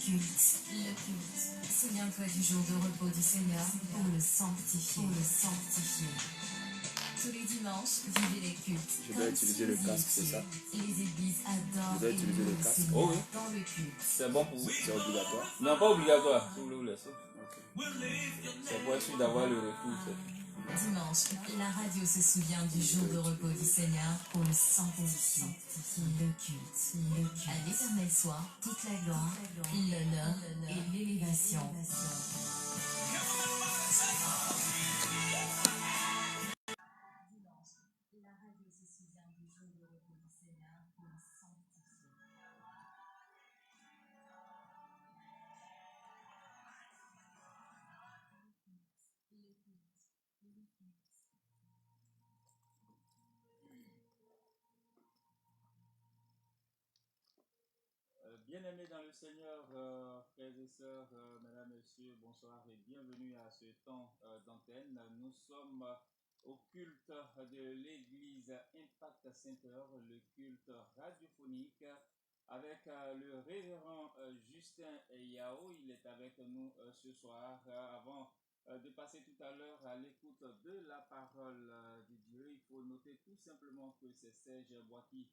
culte, le culte. Souviens-toi du jour de repos du Seigneur pour le sanctifier, Tous les dimanches, vivez les cultes. Je dois utiliser le casque, c'est ça? Et les églises adorent Je dois utiliser le casque. Seigneur Oh oui. dans le culte. C'est bon pour vous. C'est obligatoire? Non, pas obligatoire. Si vous voulez vous laisser. Ok. C'est pour être sûr d'avoir le retour. Dimanche, la radio se souvient du jour de repos du Seigneur pour le sanctifier, le culte. À l'Éternel soit toute la gloire, l'honneur et l'élévation. Bien-aimés dans le Seigneur, frères et sœurs, mesdames, messieurs, bonsoir et bienvenue à ce temps d'antenne. Nous sommes au culte de l'église Impact Center, le culte radiophonique, avec le révérend Justin Yao. Il est avec nous ce soir. Avant de passer tout à l'heure à l'écoute de la parole de Dieu, il faut noter tout simplement que c'est Serge Boaki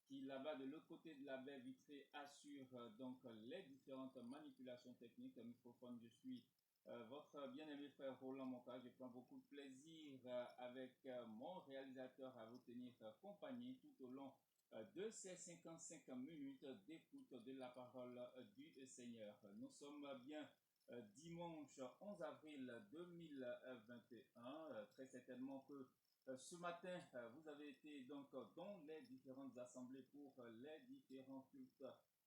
qui là-bas de l'autre côté de la baie vitrée assure donc les différentes manipulations techniques. Microphone, je suis votre bien-aimé frère Roland Monca. Je prends beaucoup de plaisir avec mon réalisateur à vous tenir compagnie tout au long de ces 55 minutes d'écoute de la parole du Seigneur. Nous sommes bien dimanche 11 avril 2021. Très certainement que ce matin, vous avez été donc dans les différentes assemblées pour les différents cultes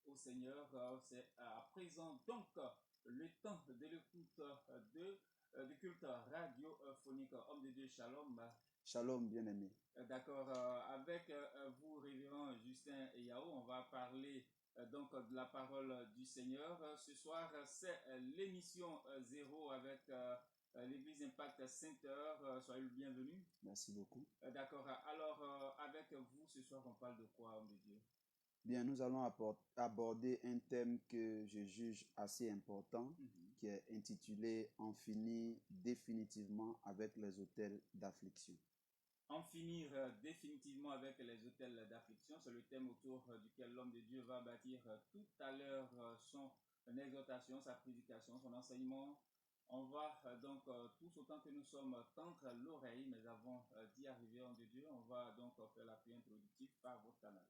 au Seigneur. C'est à présent donc le temps de l'écoute de culte radiophonique. Homme de Dieu, shalom. Shalom, bien-aimé. D'accord. Avec vous, révérend Justin Yao, on va parler donc de la parole du Seigneur. Ce soir, c'est l'émission 0 avec l'église Impact Center. Soyez le bienvenu. Merci beaucoup. D'accord. Alors, avec vous, ce soir, on parle de quoi, homme de Dieu? Bien, nous allons aborder un thème que je juge assez important, qui est intitulé « En finir définitivement avec les autels d'affliction ». En finir définitivement avec les autels d'affliction, c'est le thème autour duquel l'homme de Dieu va bâtir tout à l'heure son exhortation, sa prédication, son enseignement. On va donc tous autant que nous sommes tendre l'oreille, mais avant d'y arriver, homme de Dieu, on va donc faire la prière introductive par votre canal.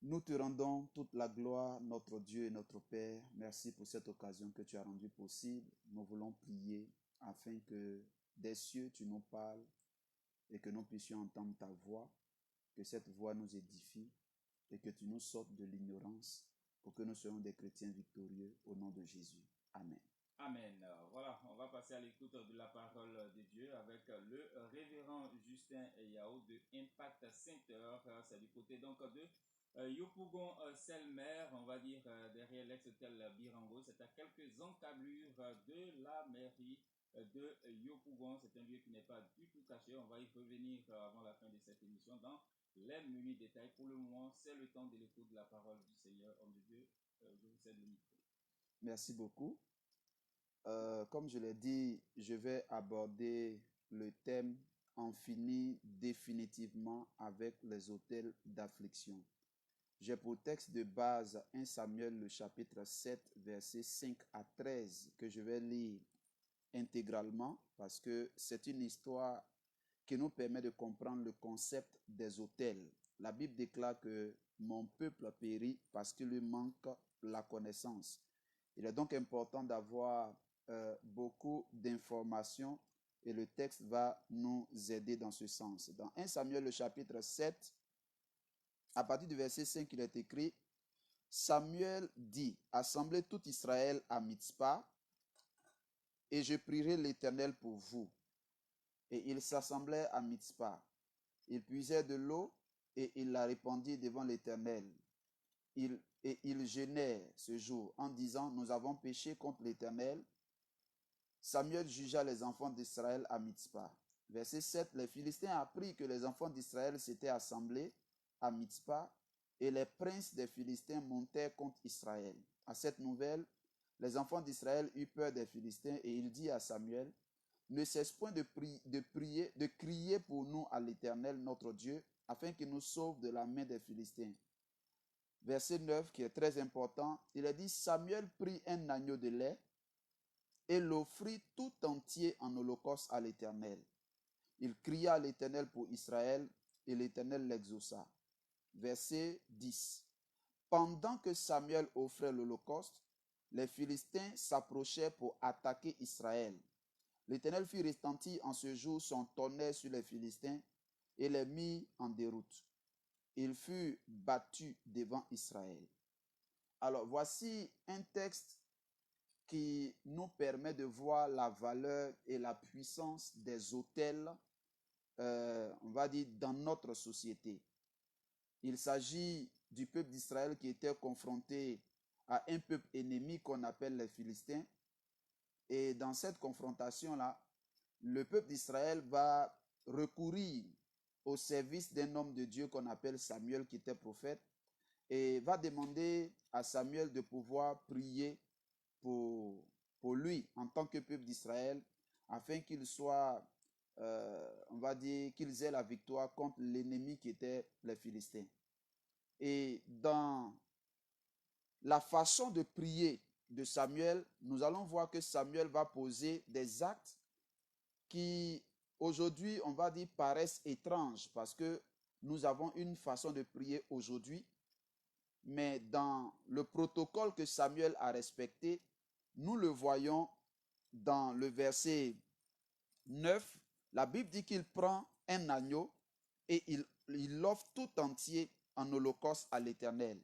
Nous te rendons toute la gloire, notre Dieu et notre Père. Merci pour cette occasion que tu as rendue possible. Nous voulons prier afin que des cieux tu nous parles et que nous puissions entendre ta voix, que cette voix nous édifie et que tu nous sortes de l'ignorance pour que nous soyons des chrétiens victorieux au nom de Jésus. Amen. Amen. Voilà, on va passer à l'écoute de la parole de Dieu avec le révérend Justin Yao de Impact Center. C'est du côté donc de Yopougon Selmer, on va dire derrière l'ex-hôtel Birango. C'est à quelques encablures de la mairie de Yopougon. C'est un lieu qui n'est pas du tout caché. On va y revenir avant la fin de cette émission dans les menus détails. Pour le moment, c'est le temps de l'écoute de la parole du Seigneur. Homme de Dieu, je vous cède le micro. Merci beaucoup. Comme je l'ai dit, je vais aborder le thème « En finir définitivement avec les autels d'affliction ». J'ai pour texte de base 1 Samuel, le chapitre 7, versets 5 à 13, que je vais lire intégralement parce que c'est une histoire qui nous permet de comprendre le concept des autels. La Bible déclare que mon peuple périt parce qu'il lui manque la connaissance. Il est donc important d'avoir beaucoup d'informations et le texte va nous aider dans ce sens. Dans 1 Samuel, le chapitre 7, à partir du verset 5, il est écrit « Samuel dit, assemblez tout Israël à Mitzpah, et je prierai l'Éternel pour vous. » Et ils s'assemblaient à Mitzpah. Ils puisaient de l'eau, et ils la répandirent devant l'Éternel. Et ils jeûnèrent ce jour en disant, nous avons péché contre l'Éternel. Samuel jugea les enfants d'Israël à Mitzpah. Verset 7, les Philistins apprirent que les enfants d'Israël s'étaient assemblés à Mitzpah, et les princes des Philistins montèrent contre Israël. À cette nouvelle, les enfants d'Israël eurent peur des Philistins et il dit à Samuel, ne cesse point de crier pour nous à l'Éternel, notre Dieu, afin qu'il nous sauve de la main des Philistins. Verset 9, qui est très important, il a dit, Samuel prit un agneau de lait et l'offrit tout entier en holocauste à l'Éternel. Il cria à l'Éternel pour Israël et l'Éternel l'exauça. Verset 10. Pendant que Samuel offrait l'holocauste, les Philistins s'approchaient pour attaquer Israël. L'Éternel fit retentir en ce jour son tonnerre sur les Philistins et les mit en déroute. Il fut battu devant Israël. Alors, voici un texte qui nous permet de voir la valeur et la puissance des autels, on va dire, dans notre société. Il s'agit du peuple d'Israël qui était confronté à un peuple ennemi qu'on appelle les Philistins. Et dans cette confrontation-là, le peuple d'Israël va recourir au service d'un homme de Dieu qu'on appelle Samuel, qui était prophète, et va demander à Samuel de pouvoir prier pour lui en tant que peuple d'Israël, afin qu'il soit, on va dire, qu'ils aient la victoire contre l'ennemi qui était les Philistins. Et dans la façon de prier de Samuel, nous allons voir que Samuel va poser des actes qui, aujourd'hui, on va dire, paraissent étranges parce que nous avons une façon de prier aujourd'hui, mais dans le protocole que Samuel a respecté, nous le voyons dans le verset 9. La Bible dit qu'il prend un agneau et il l'offre tout entier en holocauste à l'Éternel.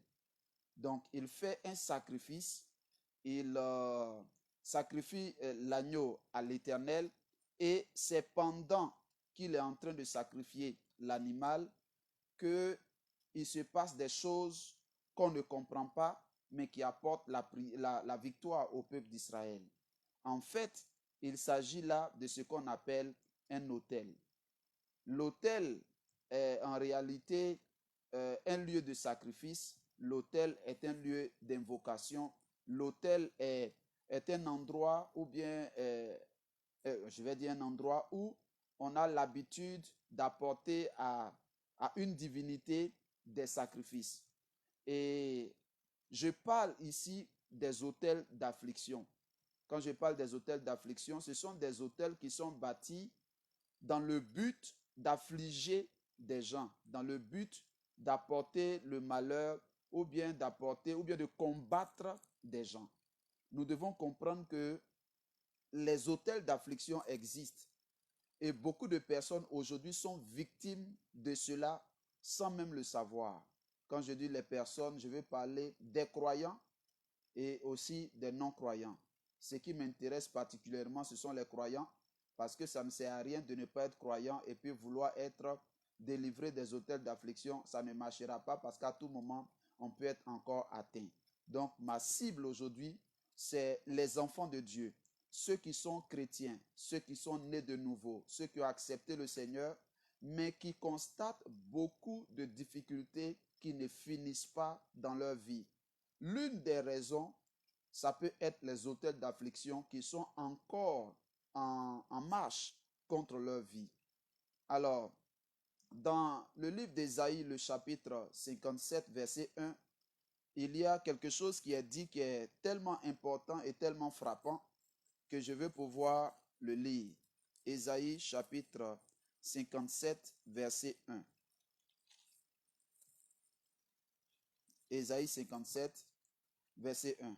Donc, il fait un sacrifice, il sacrifie l'agneau à l'Éternel et c'est pendant qu'il est en train de sacrifier l'animal qu'il se passe des choses qu'on ne comprend pas, mais qui apportent la victoire au peuple d'Israël. En fait, il s'agit là de ce qu'on appelle un autel. L'autel est en réalité un lieu de sacrifice. L'autel est un lieu d'invocation. L'autel est un endroit ou bien, je vais dire un endroit où on a l'habitude d'apporter à une divinité des sacrifices. Et je parle ici des autels d'affliction. Quand je parle des autels d'affliction, ce sont des autels qui sont bâtis dans le but d'affliger des gens, dans le but d'apporter le malheur ou bien de combattre des gens. Nous devons comprendre que les autels d'affliction existent et beaucoup de personnes aujourd'hui sont victimes de cela sans même le savoir. Quand je dis les personnes, je veux parler des croyants et aussi des non-croyants. Ce qui m'intéresse particulièrement, ce sont les croyants, parce que ça ne sert à rien de ne pas être croyant et puis vouloir être délivré des autels d'affliction. Ça ne marchera pas parce qu'à tout moment, on peut être encore atteint. Donc, ma cible aujourd'hui, c'est les enfants de Dieu, ceux qui sont chrétiens, ceux qui sont nés de nouveau, ceux qui ont accepté le Seigneur, mais qui constatent beaucoup de difficultés qui ne finissent pas dans leur vie. L'une des raisons, ça peut être les autels d'affliction qui sont encore en marche contre leur vie. Alors, dans le livre d'Ésaïe, le chapitre 57, verset 1, il y a quelque chose qui est dit qui est tellement important et tellement frappant que je veux pouvoir le lire. Ésaïe, chapitre 57, verset 1. Ésaïe 57, verset 1.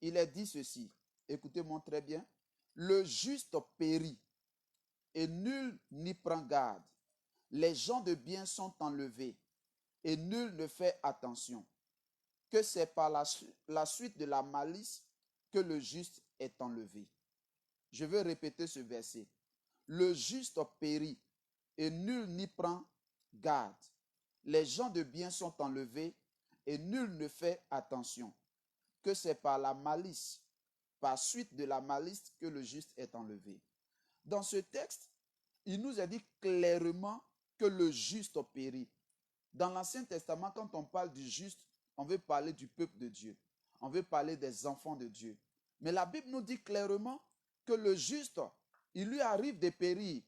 Il est dit ceci, écoutez-moi très bien. Le juste périt et nul n'y prend garde. Les gens de bien sont enlevés et nul ne fait attention. Que c'est par la suite de la malice que le juste est enlevé. Je veux répéter ce verset. Le juste périt et nul n'y prend garde. Les gens de bien sont enlevés et nul ne fait attention. Que c'est par la malice, par suite de la malice que le juste est enlevé. Dans ce texte, il nous est dit clairement que le juste périt. Dans l'Ancien Testament, quand on parle du juste, on veut parler du peuple de Dieu. On veut parler des enfants de Dieu. Mais la Bible nous dit clairement que le juste, il lui arrive de périr,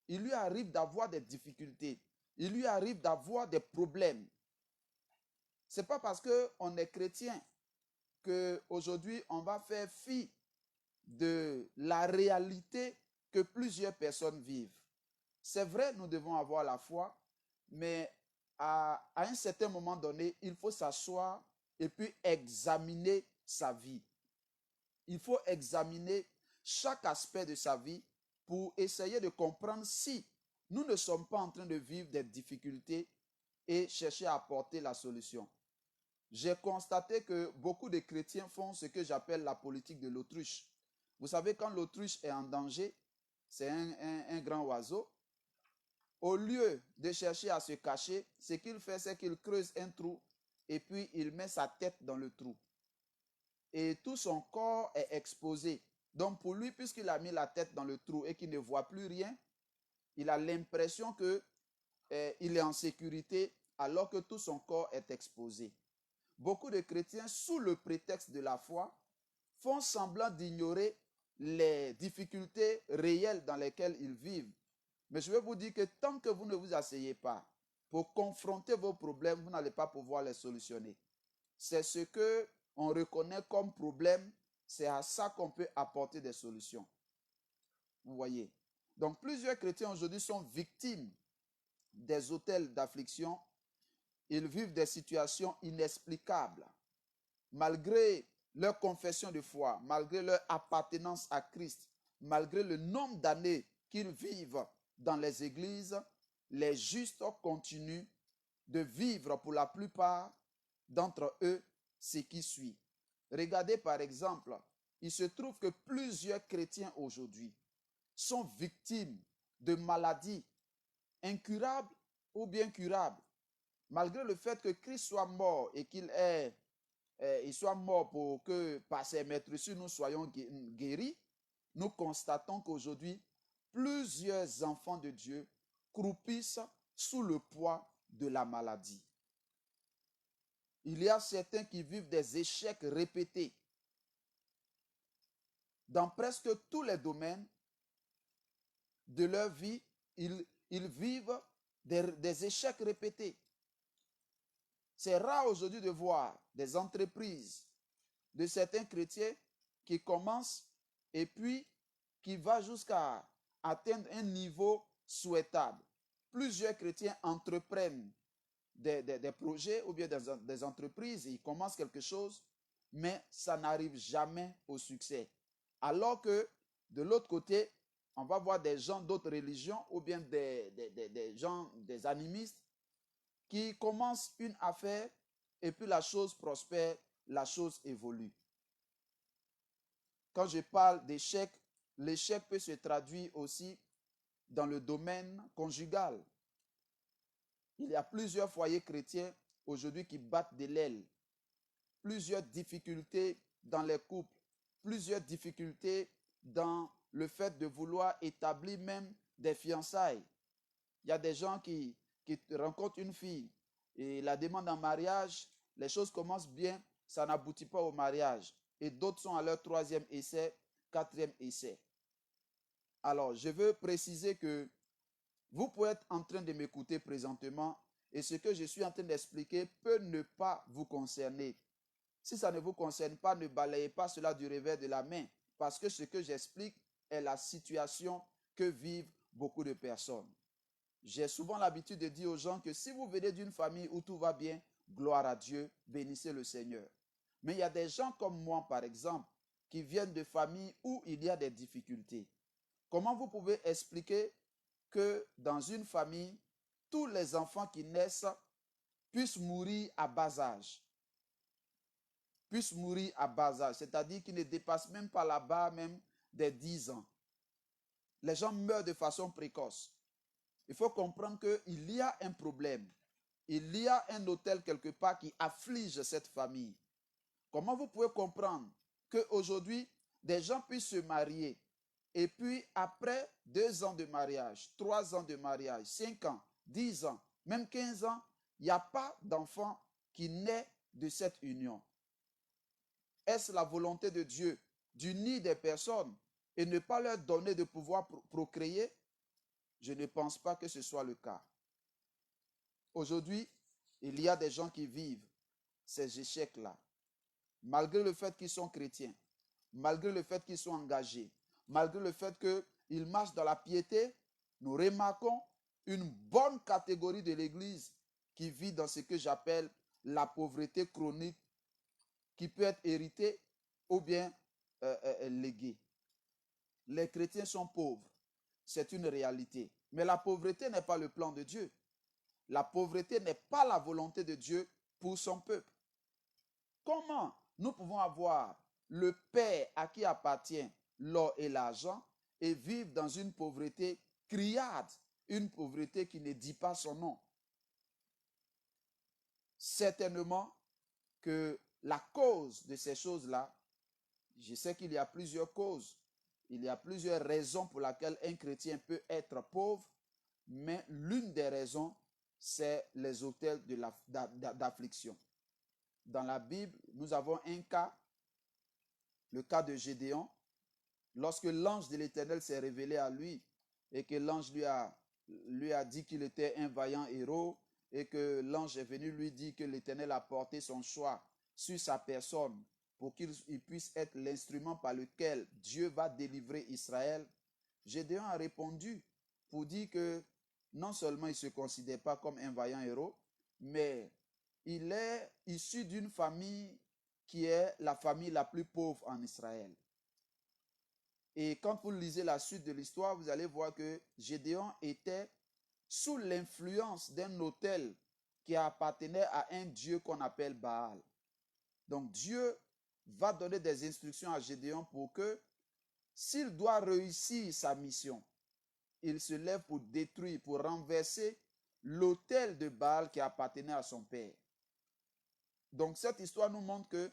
il lui arrive d'avoir des difficultés, il lui arrive d'avoir des problèmes. Ce n'est pas parce qu'on est chrétien qu'aujourd'hui on va faire fi de la réalité que plusieurs personnes vivent. C'est vrai, nous devons avoir la foi, mais à un certain moment donné, il faut s'asseoir et puis examiner sa vie. Il faut examiner chaque aspect de sa vie pour essayer de comprendre si nous ne sommes pas en train de vivre des difficultés et chercher à apporter la solution. J'ai constaté que beaucoup de chrétiens font ce que j'appelle la politique de l'autruche. Vous savez, quand l'autruche est en danger, c'est un grand oiseau. Au lieu de chercher à se cacher, ce qu'il fait, c'est qu'il creuse un trou et puis il met sa tête dans le trou. Et tout son corps est exposé. Donc pour lui, puisqu'il a mis la tête dans le trou et qu'il ne voit plus rien, il a l'impression qu'il est en sécurité alors que tout son corps est exposé. Beaucoup de chrétiens, sous le prétexte de la foi, font semblant d'ignorer les difficultés réelles dans lesquelles ils vivent. Mais je vais vous dire que tant que vous ne vous asseyez pas pour confronter vos problèmes, vous n'allez pas pouvoir les solutionner. C'est ce qu'on reconnaît comme problème, c'est à ça qu'on peut apporter des solutions. Vous voyez. Donc plusieurs chrétiens aujourd'hui sont victimes des autels d'affliction. Ils vivent des situations inexplicables. Malgré leur confession de foi, malgré leur appartenance à Christ, malgré le nombre d'années qu'ils vivent dans les églises, les justes continuent de vivre pour la plupart d'entre eux ce qui suit. Regardez par exemple, il se trouve que plusieurs chrétiens aujourd'hui sont victimes de maladies incurables ou bien curables. Malgré le fait que Christ soit mort et qu'il soit mort pour que par ses maîtresses nous soyons guéris, nous constatons qu'aujourd'hui, plusieurs enfants de Dieu croupissent sous le poids de la maladie. Il y a certains qui vivent des échecs répétés. Dans presque tous les domaines de leur vie, ils vivent des échecs répétés. C'est rare aujourd'hui de voir des entreprises de certains chrétiens qui commencent et puis qui va jusqu'à atteindre un niveau souhaitable. Plusieurs chrétiens entreprennent des projets ou bien des entreprises, ils commencent quelque chose, mais ça n'arrive jamais au succès. Alors que de l'autre côté, on va voir des gens d'autres religions ou bien des gens, des animistes, qui commencent une affaire et puis la chose prospère, la chose évolue. Quand je parle d'échec, l'échec peut se traduire aussi dans le domaine conjugal. Il y a plusieurs foyers chrétiens aujourd'hui qui battent de l'aile. Plusieurs difficultés dans les couples, plusieurs difficultés dans le fait de vouloir établir même des fiançailles. Il y a des gens qui rencontrent une fille et la demandent en mariage, les choses commencent bien, ça n'aboutit pas au mariage. Et d'autres sont à leur 3e essai, 4e essai. Alors, je veux préciser que vous pouvez être en train de m'écouter présentement et ce que je suis en train d'expliquer peut ne pas vous concerner. Si ça ne vous concerne pas, ne balayez pas cela du revers de la main parce que ce que j'explique est la situation que vivent beaucoup de personnes. J'ai souvent l'habitude de dire aux gens que si vous venez d'une famille où tout va bien, gloire à Dieu, bénissez le Seigneur. Mais il y a des gens comme moi, par exemple, qui viennent de familles où il y a des difficultés. Comment vous pouvez expliquer que dans une famille, tous les enfants qui naissent puissent mourir à bas âge? Puissent mourir à bas âge, c'est-à-dire qu'ils ne dépassent même pas la barre même des 10 ans. Les gens meurent de façon précoce. Il faut comprendre qu'il y a un problème. Il y a un autel quelque part qui afflige cette famille. Comment vous pouvez comprendre qu'aujourd'hui, des gens puissent se marier et puis après 2 ans de mariage, 3 ans de mariage, 5 ans, 10 ans, même 15 ans, il n'y a pas d'enfant qui naît de cette union? Est-ce la volonté de Dieu du nid des personnes et ne pas leur donner de pouvoir procréer, je ne pense pas que ce soit le cas. Aujourd'hui, il y a des gens qui vivent ces échecs-là, malgré le fait qu'ils sont chrétiens, malgré le fait qu'ils sont engagés, malgré le fait qu'ils marchent dans la piété. Nous remarquons une bonne catégorie de l'Église qui vit dans ce que j'appelle la pauvreté chronique, qui peut être héritée ou bien léguée. Les chrétiens sont pauvres, c'est une réalité. Mais la pauvreté n'est pas le plan de Dieu. La pauvreté n'est pas la volonté de Dieu pour son peuple. Comment nous pouvons avoir le Père à qui appartient l'or et l'argent et vivre dans une pauvreté criarde, une pauvreté qui ne dit pas son nom? Certainement que la cause de ces choses-là, je sais qu'il y a plusieurs causes, il y a plusieurs raisons pour lesquelles un chrétien peut être pauvre, mais l'une des raisons, c'est les autels d'affliction. Dans la Bible, nous avons un cas, le cas de Gédéon, lorsque l'ange de l'Éternel s'est révélé à lui et que l'ange lui a dit qu'il était un vaillant héros et que l'ange est venu lui dire que l'Éternel a porté son choix sur sa personne pour qu'il puisse être l'instrument par lequel Dieu va délivrer Israël. Gédéon a répondu pour dire que non seulement il ne se considère pas comme un vaillant héros, mais il est issu d'une famille qui est la famille la plus pauvre en Israël. Et quand vous lisez la suite de l'histoire, vous allez voir que Gédéon était sous l'influence d'un autel qui appartenait à un dieu qu'on appelle Baal. Donc Dieu va donner des instructions à Gédéon pour que, s'il doit réussir sa mission, il se lève pour détruire, pour renverser l'autel de Baal qui appartenait à son père. Donc cette histoire nous montre que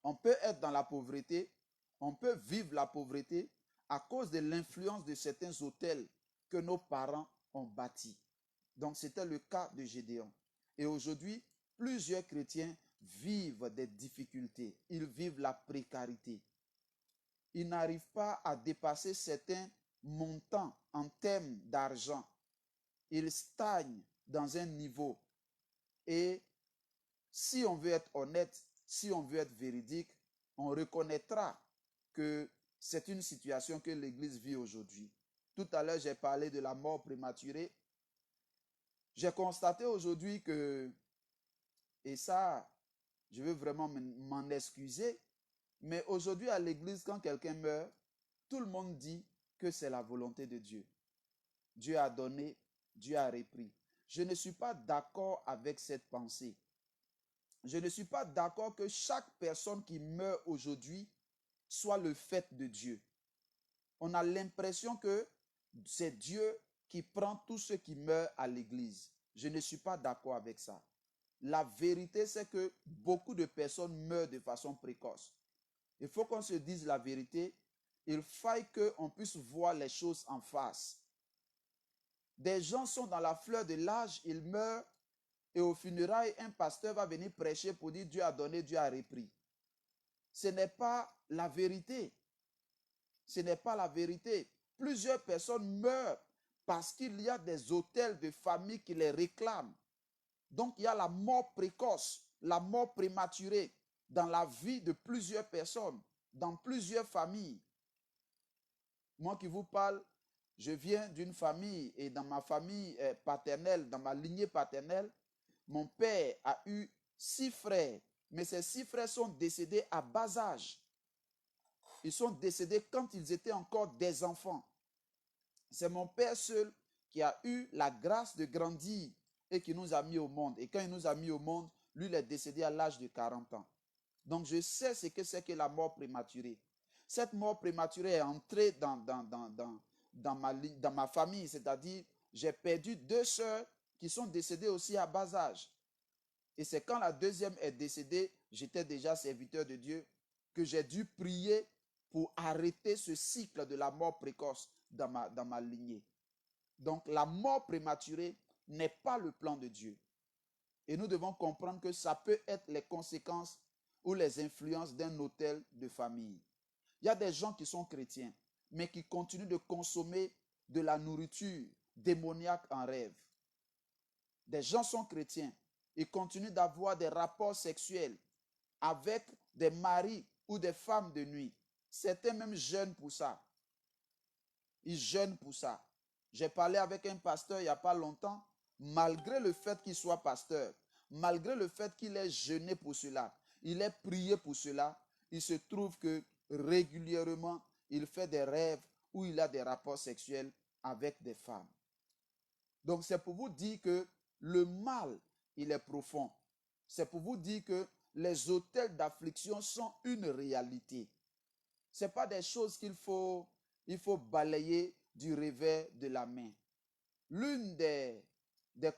on peut être dans la pauvreté, on peut vivre la pauvreté à cause de l'influence de certains autels que nos parents ont bâtis. Donc c'était le cas de Gédéon. Et aujourd'hui, plusieurs chrétiens vivent des difficultés, ils vivent la précarité. Ils n'arrivent pas à dépasser certains montants en termes d'argent. Ils stagnent dans un niveau. Et si on veut être honnête, si on veut être véridique, on reconnaîtra que c'est une situation que l'Église vit aujourd'hui. Tout à l'heure, j'ai parlé de la mort prématurée. J'ai constaté aujourd'hui que, et ça, je veux vraiment m'en excuser, mais aujourd'hui à l'Église, quand quelqu'un meurt, tout le monde dit que c'est la volonté de Dieu. Dieu a donné, Dieu a repris. Je ne suis pas d'accord avec cette pensée. Je ne suis pas d'accord que chaque personne qui meurt aujourd'hui soit le fait de Dieu. On a l'impression que c'est Dieu qui prend tous ceux qui meurent à l'église. Je ne suis pas d'accord avec ça. La vérité, c'est que beaucoup de personnes meurent de façon précoce. Il faut qu'on se dise la vérité. Il faille qu'on puisse voir les choses en face. Des gens sont dans la fleur de l'âge, ils meurent, et au funérailles, un pasteur va venir prêcher pour dire Dieu a donné, Dieu a repris. Ce n'est pas la vérité. Ce n'est pas la vérité. Plusieurs personnes meurent parce qu'il y a des autels de famille qui les réclament. Donc il y a la mort précoce, la mort prématurée dans la vie de plusieurs personnes, dans plusieurs familles. Moi qui vous parle, je viens d'une famille et dans ma famille paternelle, dans ma lignée paternelle, mon père a eu 6 frères, mais ces 6 frères sont décédés à bas âge. Ils sont décédés quand ils étaient encore des enfants. C'est mon père seul qui a eu la grâce de grandir et qui nous a mis au monde. Et quand il nous a mis au monde, lui, il est décédé à l'âge de 40 ans. Donc, je sais ce que c'est que la mort prématurée. Cette mort prématurée est entrée dans ma famille, c'est-à-dire j'ai perdu 2 sœurs qui sont décédées aussi à bas âge. Et c'est quand la deuxième est décédée, j'étais déjà serviteur de Dieu, que j'ai dû prier pour arrêter ce cycle de la mort précoce dans ma lignée. Donc la mort prématurée n'est pas le plan de Dieu. Et nous devons comprendre que ça peut être les conséquences ou les influences d'un autel de famille. Il y a des gens qui sont chrétiens, mais qui continuent de consommer de la nourriture démoniaque en rêve. Des gens sont chrétiens, ils continuent d'avoir des rapports sexuels avec des maris ou des femmes de nuit. Certains même jeûnent pour ça. Ils jeûnent pour ça. J'ai parlé avec un pasteur il n'y a pas longtemps, malgré le fait qu'il soit pasteur, malgré le fait qu'il ait jeûné pour cela, il ait prié pour cela, il se trouve que régulièrement, il fait des rêves où il a des rapports sexuels avec des femmes. Donc c'est pour vous dire que le mal, il est profond. C'est pour vous dire que les autels d'affliction sont une réalité. Ce n'est pas des choses qu'il faut balayer du revers de la main. L'une des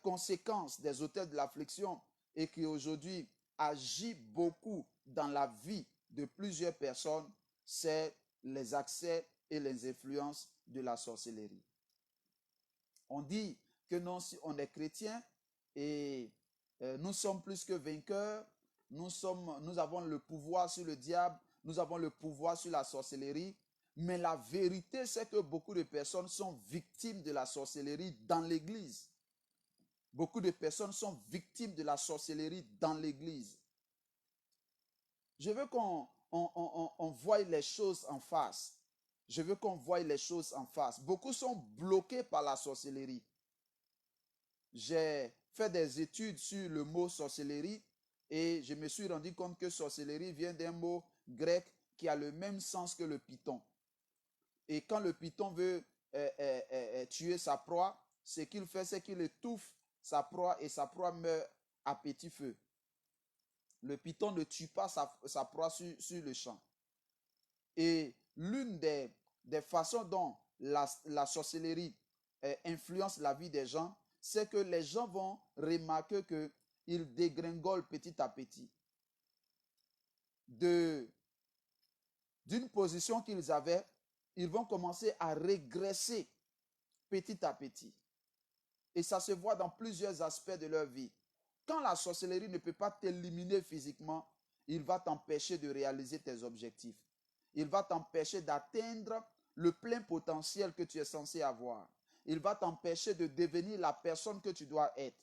conséquences des autels de l'affliction est qu'aujourd'hui agit beaucoup dans la vie de plusieurs personnes, c'est les accès et les influences de la sorcellerie. On dit que non, si on est chrétien et nous sommes plus que vainqueurs, nous avons le pouvoir sur le diable, nous avons le pouvoir sur la sorcellerie, mais la vérité c'est que beaucoup de personnes sont victimes de la sorcellerie dans l'église. Beaucoup de personnes sont victimes de la sorcellerie dans l'église. Je veux qu'on voie les choses en face. Je veux qu'on voie les choses en face. Beaucoup sont bloqués par la sorcellerie. J'ai fait des études sur le mot sorcellerie et je me suis rendu compte que sorcellerie vient d'un mot grec qui a le même sens que le python. Et quand le python veut tuer sa proie, ce qu'il fait, c'est qu'il étouffe sa proie et sa proie meurt à petit feu. Le python ne tue pas sa proie sur le champ. Et l'une des façons dont la sorcellerie influence la vie des gens, c'est que les gens vont remarquer qu'ils dégringolent petit à petit. D'une position qu'ils avaient, ils vont commencer à régresser petit à petit. Et ça se voit dans plusieurs aspects de leur vie. Quand la sorcellerie ne peut pas t'éliminer physiquement, il va t'empêcher de réaliser tes objectifs. Il va t'empêcher d'atteindre le plein potentiel que tu es censé avoir. Il va t'empêcher de devenir la personne que tu dois être.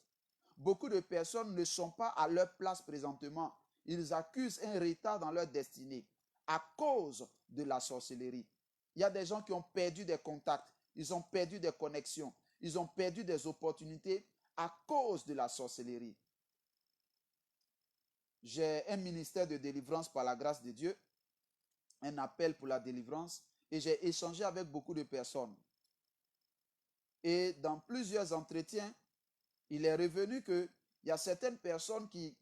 Beaucoup de personnes ne sont pas à leur place présentement. Ils accusent un retard dans leur destinée à cause de la sorcellerie. Il y a des gens qui ont perdu des contacts, ils ont perdu des connexions, ils ont perdu des opportunités à cause de la sorcellerie. J'ai un ministère de délivrance par la grâce de Dieu, un appel pour la délivrance, et j'ai échangé avec beaucoup de personnes. Et dans plusieurs entretiens, il est revenu qu'il y a certaines personnes qui,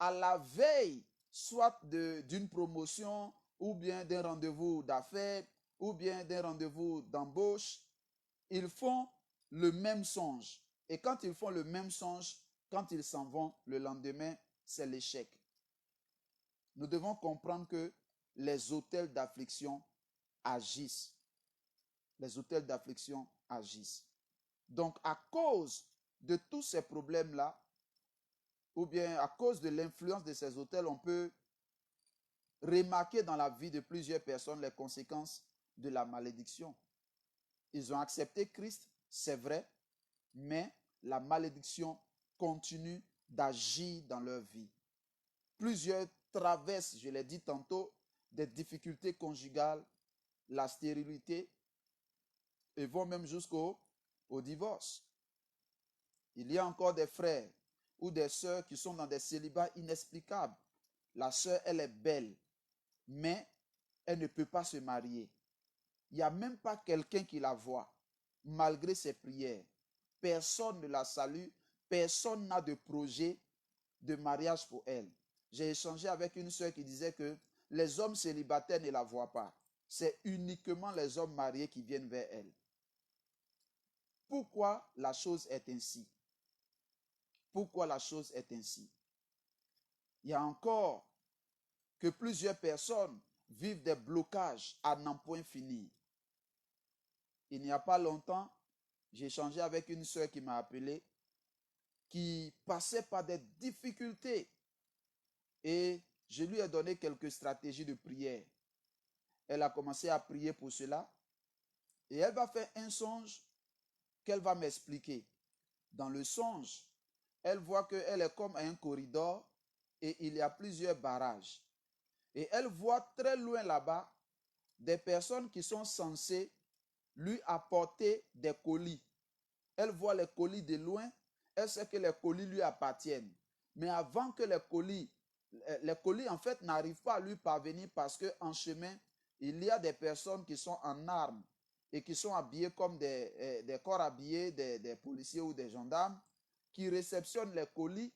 à la veille, soit d'une promotion, ou bien d'un rendez-vous d'affaires, ou bien d'un rendez-vous d'embauche, ils font le même songe. Et quand ils font le même songe, quand ils s'en vont, le lendemain, c'est l'échec. Nous devons comprendre que les autels d'affliction agissent. Les autels d'affliction agissent. Donc, à cause de tous ces problèmes-là, ou bien à cause de l'influence de ces autels, on peut remarquer dans la vie de plusieurs personnes les conséquences de la malédiction. Ils ont accepté Christ, c'est vrai, mais la malédiction continue d'agir dans leur vie. Plusieurs traversent, je l'ai dit tantôt, des difficultés conjugales, la stérilité, et vont même jusqu'au divorce. Il y a encore des frères ou des sœurs qui sont dans des célibats inexplicables. La sœur, elle est belle, mais elle ne peut pas se marier. Il n'y a même pas quelqu'un qui la voit, malgré ses prières. Personne ne la salue, personne n'a de projet de mariage pour elle. J'ai échangé avec une sœur qui disait que les hommes célibataires ne la voient pas. C'est uniquement les hommes mariés qui viennent vers elle. Pourquoi la chose est ainsi? Pourquoi la chose est ainsi? Il y a encore que plusieurs personnes vivent des blocages à n'en point finir. Il n'y a pas longtemps, j'ai échangé avec une sœur qui m'a appelé, qui passait par des difficultés. Et je lui ai donné quelques stratégies de prière. elle a commencé à prier pour cela. Et elle va faire un songe qu'elle va m'expliquer. Dans le songe, elle voit qu'elle est comme un corridor et il y a plusieurs barrages. Et elle voit très loin là-bas des personnes qui sont censées lui apporter des colis. Elle voit les colis de loin, elle sait que les colis lui appartiennent. Mais avant que les colis en fait n'arrivent pas à lui parvenir parce qu'en chemin, il y a des personnes qui sont en armes et qui sont habillés comme des corps habillés, des policiers ou des gendarmes, qui réceptionnent les colis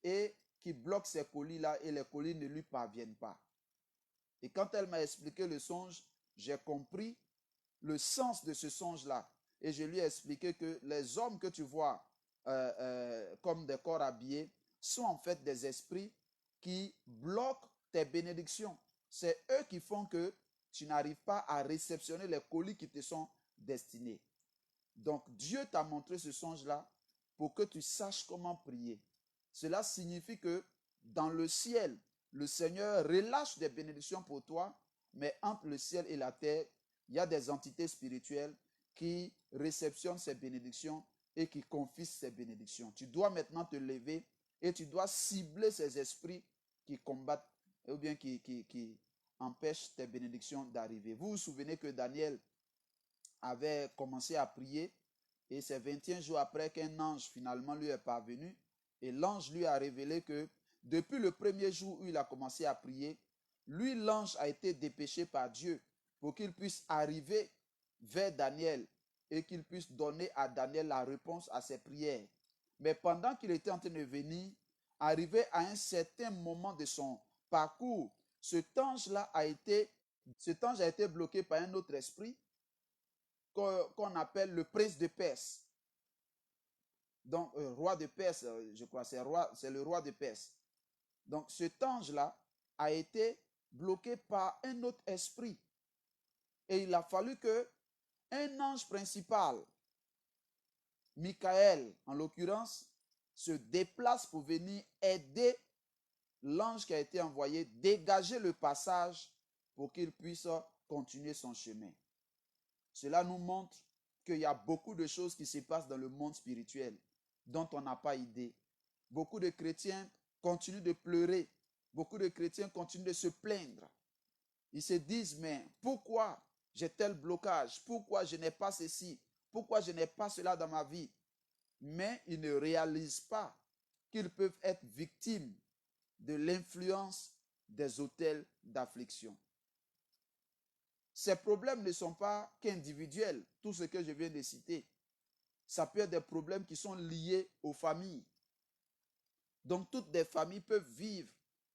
et qui bloquent ces colis-là et les colis ne lui parviennent pas. Et quand elle m'a expliqué le songe, j'ai compris le sens de ce songe-là. Et je lui ai expliqué que les hommes que tu vois comme des corps habillés sont en fait des esprits qui bloquent tes bénédictions. C'est eux qui font que tu n'arrives pas à réceptionner les colis qui te sont destinés. Donc Dieu t'a montré ce songe-là pour que tu saches comment prier. Cela signifie que dans le ciel, le Seigneur relâche des bénédictions pour toi, mais entre le ciel et la terre, il y a des entités spirituelles qui réceptionnent ces bénédictions et qui confisquent ces bénédictions. Tu dois maintenant te lever et tu dois cibler ces esprits qui combattent ou bien qui empêchent tes bénédictions d'arriver. Vous vous souvenez que Daniel avait commencé à prier et c'est 21 jours après qu'un ange finalement lui est parvenu et l'ange lui a révélé que depuis le premier jour où il a commencé à prier, lui, l'ange a été dépêché par Dieu pour qu'il puisse arriver vers Daniel et qu'il puisse donner à Daniel la réponse à ses prières. Mais pendant qu'il était en train de venir, arrivé à un certain moment de son parcours, cet ange-là a été bloqué par un autre esprit qu'on appelle le prince de Perse. Donc, roi de Perse, je crois, c'est le roi de Perse. Donc, cet ange-là a été bloqué par un autre esprit. Et il a fallu que un ange principal, Michael en l'occurrence, se déplace pour venir aider l'ange qui a été envoyé, dégager le passage pour qu'il puisse continuer son chemin. Cela nous montre qu'il y a beaucoup de choses qui se passent dans le monde spirituel dont on n'a pas idée. Beaucoup de chrétiens continuent de pleurer. Beaucoup de chrétiens continuent de se plaindre. Ils se disent, mais pourquoi j'ai tel blocage? Pourquoi je n'ai pas ceci? Pourquoi je n'ai pas cela dans ma vie? Mais ils ne réalisent pas qu'ils peuvent être victimes de l'influence des autels d'affliction. Ces problèmes ne sont pas qu'individuels, tout ce que je viens de citer. Ça peut être des problèmes qui sont liés aux familles. Donc, toutes les familles peuvent vivre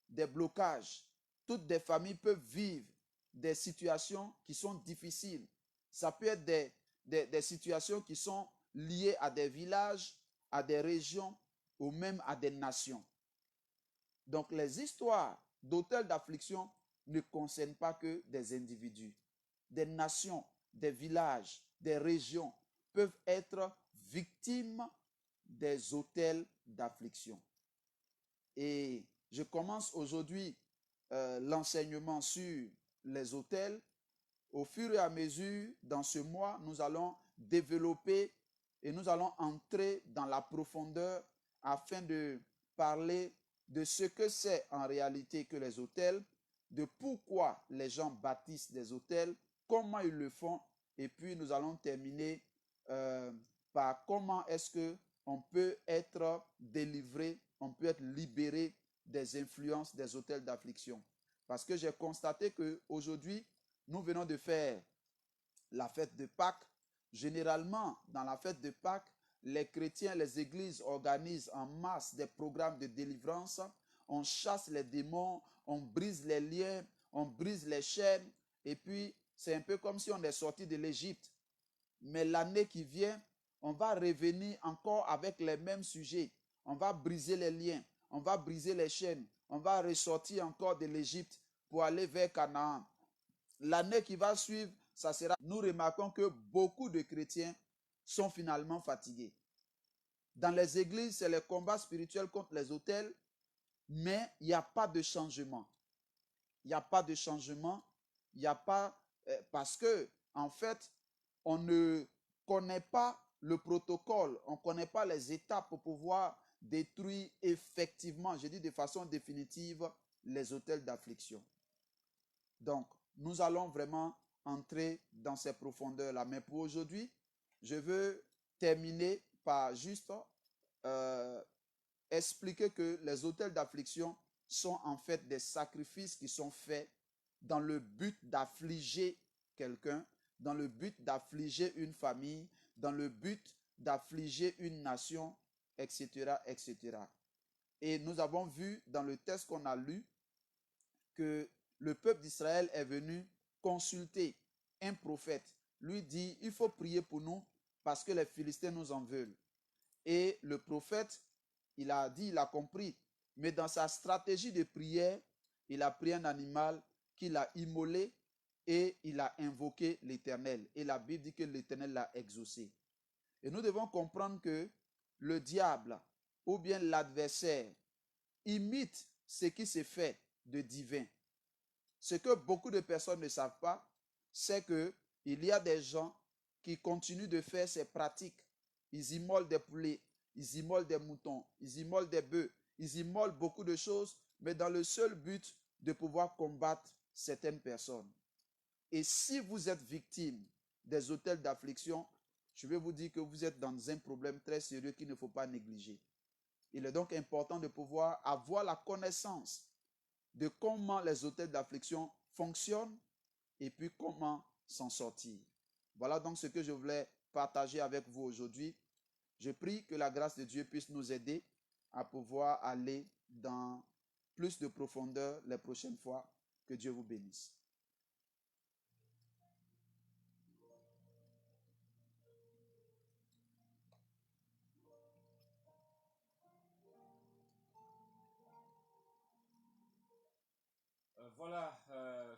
des blocages. Toutes les familles peuvent vivre des situations qui sont difficiles. Ça peut être des situations qui sont liées à des villages, à des régions ou même à des nations. Donc, les histoires d'autels d'affliction ne concernent pas que des individus. Des nations, des villages, des régions peuvent être victimes des autels d'affliction. Et je commence aujourd'hui l'enseignement sur les autels. Au fur et à mesure, dans ce mois, nous allons développer et nous allons entrer dans la profondeur afin de parler de ce que c'est en réalité que les autels, de pourquoi les gens bâtissent des autels, comment ils le font, et puis nous allons terminer par comment est-ce qu'on peut être délivré, on peut être libéré des influences des autels d'affliction. Parce que j'ai constaté qu'aujourd'hui, nous venons de faire la fête de Pâques. Généralement, dans la fête de Pâques, les chrétiens, les églises organisent en masse des programmes de délivrance. On chasse les démons, on brise les liens, on brise les chaînes. Et puis, c'est un peu comme si on est sorti de l'Égypte. Mais l'année qui vient, on va revenir encore avec les mêmes sujets. On va briser les liens, on va briser les chaînes, on va ressortir encore de l'Égypte pour aller vers Canaan. L'année qui va suivre, ça sera... Nous remarquons que beaucoup de chrétiens sont finalement fatigués. Dans les églises, c'est les combats spirituels contre les autels, mais il n'y a pas de changement. Il n'y a pas de changement. Il n'y a pas, parce que, en fait, on ne connaît pas le protocole, on ne connaît pas les étapes pour pouvoir détruire effectivement, je dis de façon définitive, les autels d'affliction. Donc, nous allons vraiment entrer dans ces profondeurs-là. Mais pour aujourd'hui, je veux terminer par juste expliquer que les autels d'affliction sont en fait des sacrifices qui sont faits dans le but d'affliger quelqu'un, dans le but d'affliger une famille, dans le but d'affliger une nation, etc., etc. Et nous avons vu dans le texte qu'on a lu que le peuple d'Israël est venu consulter un prophète. Lui dit, il faut prier pour nous parce que les Philistins nous en veulent. Et le prophète, il a dit, il a compris. Mais dans sa stratégie de prière, il a pris un animal qu'il a immolé et il a invoqué l'Éternel. Et la Bible dit que l'Éternel l'a exaucé. Et nous devons comprendre que le diable ou bien l'adversaire imite ce qui se fait de divin. Ce que beaucoup de personnes ne savent pas, c'est qu'il y a des gens qui continuent de faire ces pratiques. Ils immolent des poulets, ils immolent des moutons, ils immolent des bœufs, ils immolent beaucoup de choses, mais dans le seul but de pouvoir combattre certaines personnes. Et si vous êtes victime des autels d'affliction, je vais vous dire que vous êtes dans un problème très sérieux qu'il ne faut pas négliger. Il est donc important de pouvoir avoir la connaissance de comment les autels d'affliction fonctionnent et puis comment s'en sortir. Voilà donc ce que je voulais partager avec vous aujourd'hui. Je prie que la grâce de Dieu puisse nous aider à pouvoir aller dans plus de profondeur les prochaines fois. Que Dieu vous bénisse. Voilà,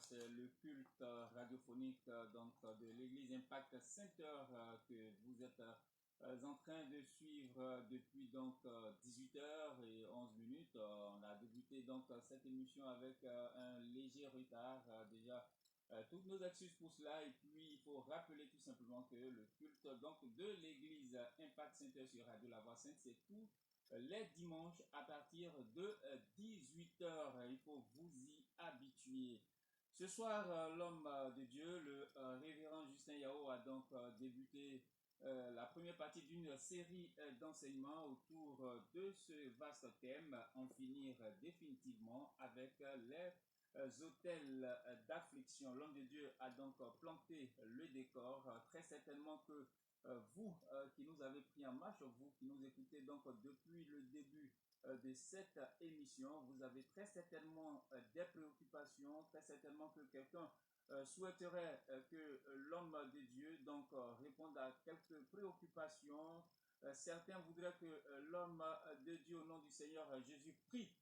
c'est le culte radiophonique de l'église Impact Center que vous êtes en train de suivre depuis 18h et 11 minutes. On a débuté cette émission avec un léger retard. Déjà, toutes nos excuses pour cela. Et puis, il faut rappeler tout simplement que le culte de l'église Impact Center sur Radio La Voix Sainte, c'est tout les dimanches à partir de 18h. Il faut vous y habituer. Ce soir, l'homme de Dieu, le révérend Justin Yao, a débuté la première partie d'une série d'enseignements autour de ce vaste thème, en finir définitivement avec les hôtels d'affliction. L'homme de Dieu a donc planté le décor. Très certainement que vous qui nous avez pris en marche, vous qui nous écoutez depuis le début de cette émission, vous avez très certainement des préoccupations, très certainement que quelqu'un souhaiterait que l'homme de Dieu réponde à quelques préoccupations. Certains voudraient que l'homme de Dieu au nom du Seigneur Jésus prie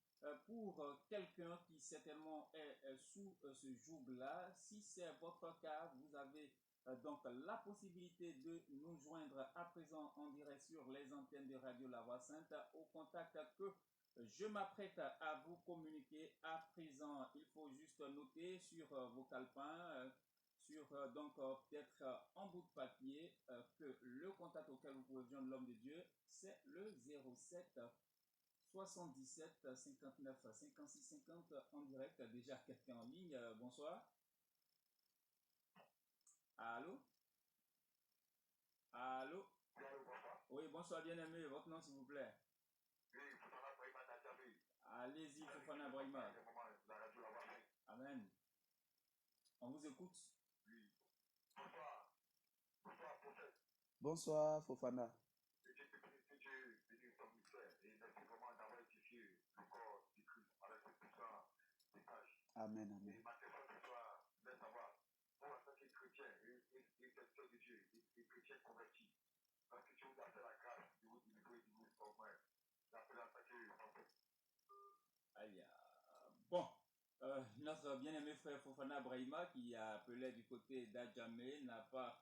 pour quelqu'un qui certainement est sous ce joug-là. Si c'est votre cas, vous avez la possibilité de nous joindre à présent en direct sur les antennes de Radio La Voix Sainte au contact que je m'apprête à vous communiquer à présent. Il faut juste noter sur vos calepins, sur peut-être en bout de papier, que le contact auquel vous pouvez joindre l'homme de Dieu, c'est le 07 77 59 56 50 en direct. Déjà quelqu'un en ligne. Bonsoir. Allô? Allô? Oui, bonsoir bien-aimé. Votre nom s'il vous plaît? Allez-y, Fofana Brahima. Amen. On vous écoute. Bonsoir, Fofana. Amen, amen. Aïe. Bon, notre bien-aimé frère Fofana Brahima, qui a appelé du côté d'Adjamé, n'a pas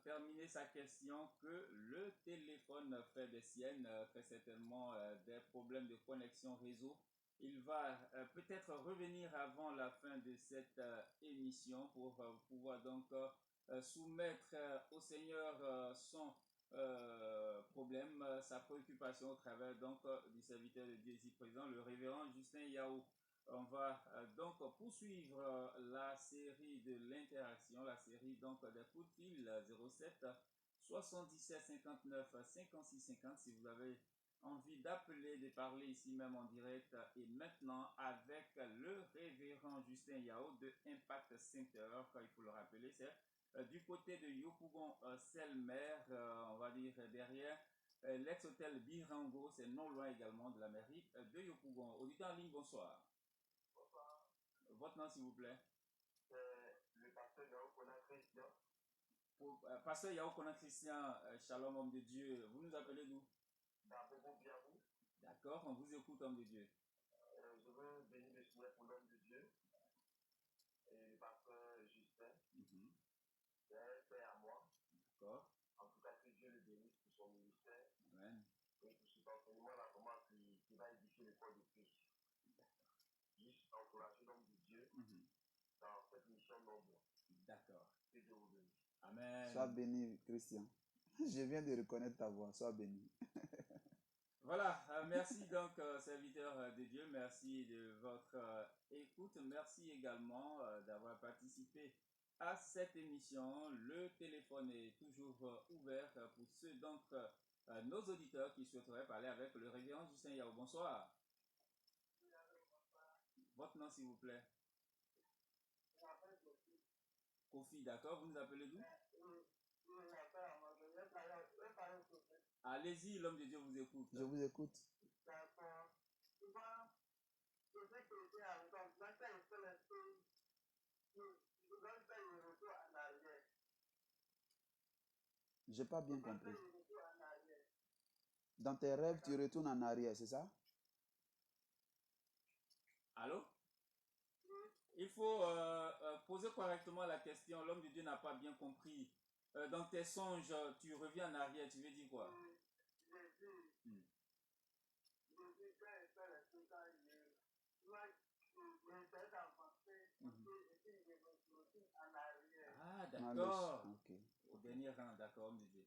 terminé sa question que le téléphone fait des siennes, très certainement des problèmes de connexion réseau il va peut-être revenir avant la fin de cette émission pour pouvoir donc soumettre au Seigneur son problème, sa préoccupation au travers donc du serviteur de Dieu ici présent, le révérend Justin Yao. On va donc poursuivre la série de l'interaction, la série donc des coups de fil 07 77 59 56 50 si vous avez envie d'appeler, de parler ici même en direct et maintenant avec le révérend Justin Yao de Impact Center, il faut le rappeler, c'est du côté de Yopougon Selmer, on va dire derrière l'ex-hôtel Birango, c'est non loin également de la mairie de Yopougon. Auditeur en ligne, bonsoir. Bonsoir. Votre nom s'il vous plaît. C'est le pasteur Yao Kona Christian. Pasteur Yao Kona Christian, shalom homme de Dieu, vous nous appelez d'où? D'Abobo Biabou. D'accord, on vous écoute homme de Dieu. Je veux bénir le Seigneur pour l'homme de Dieu et le pasteur Justin. C'est un père à moi. D'accord. En tout cas, que Dieu le bénisse pour son ministère. Amen. Et pour cet enseignement-là, comment qui va édifier le corps de Christ. Juste encourager l'homme de Dieu dans cette mission noble. D'accord. Que Dieu vous bénisse. Amen. Sois béni, Christian. Je viens de reconnaître ta voix. Sois béni. Voilà, merci donc serviteur de Dieu, merci de votre écoute, merci également d'avoir participé à cette émission. Le téléphone est toujours ouvert pour ceux d'entre nos auditeurs qui souhaiteraient parler avec le révérend Justin Yao. Bonsoir. Votre nom s'il vous plaît. Kofi, d'accord, vous nous appelez d'où? Allez-y, l'homme de Dieu vous écoute. Je vous écoute. D'accord. Souvent, je sais que j'ai un temps, quand il fait les choses, je dois faire le retour en arrière. J'ai pas bien compris. Dans tes rêves, tu retournes en arrière, c'est ça? Allô? Il faut poser correctement la question. L'homme de Dieu n'a pas bien compris. Dans tes songes, tu reviens en arrière. Tu veux dire quoi? Ah, d'accord. Ok. Au dernier rang, d'accord, homme de Dieu.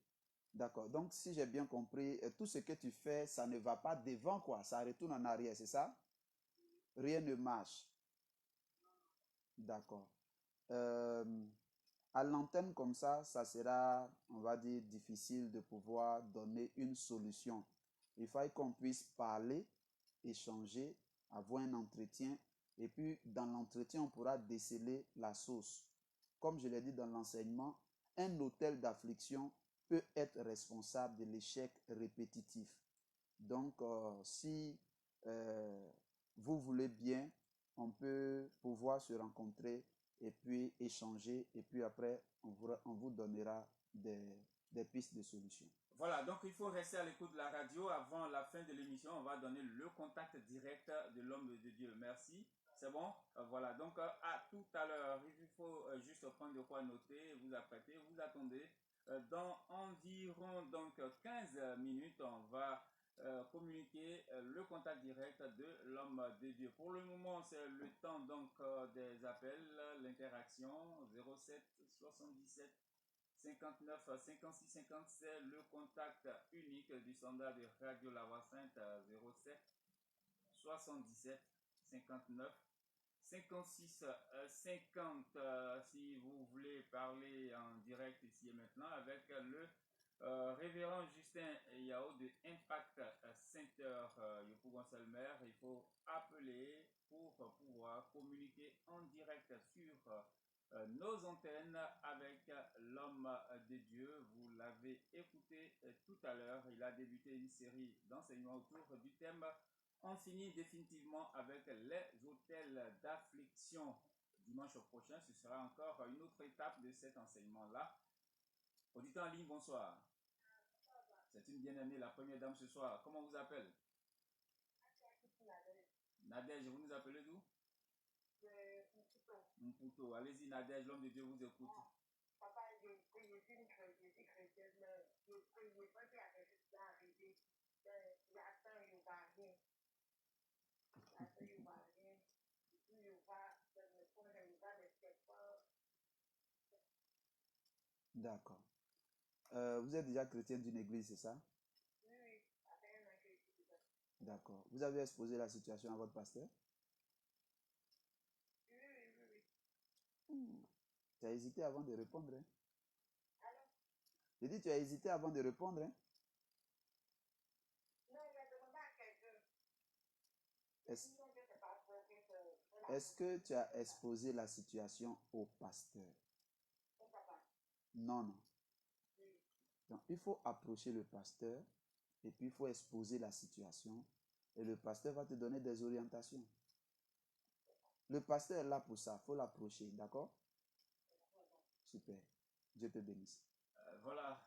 D'accord. Donc, si j'ai bien compris, tout ce que tu fais, ça ne va pas devant, quoi. Ça retourne en arrière, c'est ça? Rien ne marche. D'accord. À l'antenne comme ça sera, on va dire, difficile de pouvoir donner une solution. Il faut qu'on puisse parler, échanger, avoir un entretien. Et puis, dans l'entretien, on pourra déceler la source. Comme je l'ai dit dans l'enseignement, un hôtel d'affliction peut être responsable de l'échec répétitif. Donc, si vous voulez bien, on peut pouvoir se rencontrer et puis échanger. Et puis après, on vous donnera des pistes de solutions. Voilà, donc il faut rester à l'écoute de la radio. Avant la fin de l'émission, on va donner le contact direct de l'homme de Dieu. Merci. C'est bon? Voilà, donc à tout à l'heure. Il faut juste prendre de quoi noter, vous apprêter, vous attendez. Dans environ donc 15 minutes, on va communiquer le contact direct de l'homme de Dieu. Pour le moment, c'est le temps donc des appels, l'interaction 07 77 59 56 50, c'est le contact unique du standard de Radio La Voix Sainte 07 77 59 56 50. Si vous voulez parler en direct ici et maintenant avec le révérend Justin Yao de Impact Center Yopougon Selmer, il faut appeler pour pouvoir communiquer en direct sur nos antennes avec l'homme de Dieu. Vous l'avez écouté tout à l'heure, il a débuté une série d'enseignements autour du thème on finit définitivement avec les hôtels d'affliction. Dimanche prochain, ce sera encore une autre étape de cet enseignement-là. Auditeur en ligne, bonsoir. C'est une bien-aimée, la première dame ce soir. Comment on vous appelle? Nadège, vous nous appelez d'où? Mputo. Allez-y, Nadège, l'homme de Dieu vous écoute. Papa, je suis une chrétienne, mais je ne pas qu'il y a quelque chose qui est arrivé. J'attends, je ne vois rien. parce qu'il ne voit rien. Et puis, il voit, il voit des serpents. D'accord. Vous êtes déjà chrétien d'une église, c'est ça? Oui, oui, ça fait un an que je suis dedans. D'accord. Vous avez exposé la situation à votre pasteur? Oui, oui, oui, oui. Tu as hésité avant de répondre, hein? Alors, J'ai dit, tu as hésité avant de répondre, hein? non, il a demandé à quelqu'un. Est-ce Sinon, je ne sais pas trop que c'est la est-ce que tu as exposé la situation au pasteur? Son papa. Non, non. Oui. Donc, il faut approcher le pasteur et puis il faut exposer la situation et le pasteur va te donner des orientations. Le pasteur est là pour ça, il faut l'approcher, d'accord? Super. Dieu te bénisse. Voilà.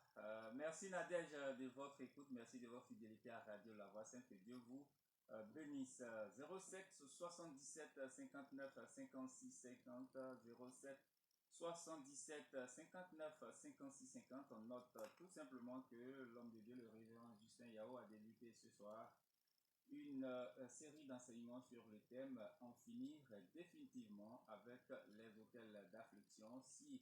Merci Nadège de votre écoute. Merci de votre fidélité à Radio La Voix Sainte. Que Dieu vous bénisse. 07 77 59 56 50 07 77 59 56 50. On note tout simplement que l'homme de Dieu, le révérend Justin Yao, a débuté ce soir une série d'enseignements sur le thème en finir définitivement avec les hôtels d'affliction. Si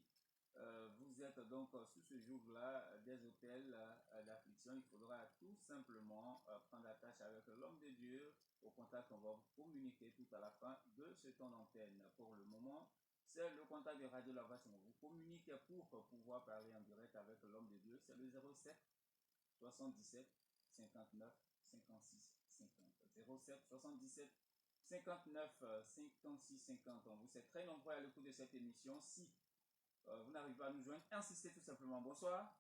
vous êtes donc sous ce jour-là des hôtels d'affliction, il faudra tout simplement prendre attache avec l'homme de Dieu au contact qu'on va vous communiquer tout à la fin de ce temps d'antenne. Pour le moment, c'est le contact de Radio La Voix. On vous communique pour pouvoir parler en direct avec l'homme de Dieu. C'est le 07 77 59 56 50. 07 77 59 56 50. On vous est très nombreux à l'écoute de cette émission. Si vous n'arrivez pas à nous joindre, insistez tout simplement. Bonsoir.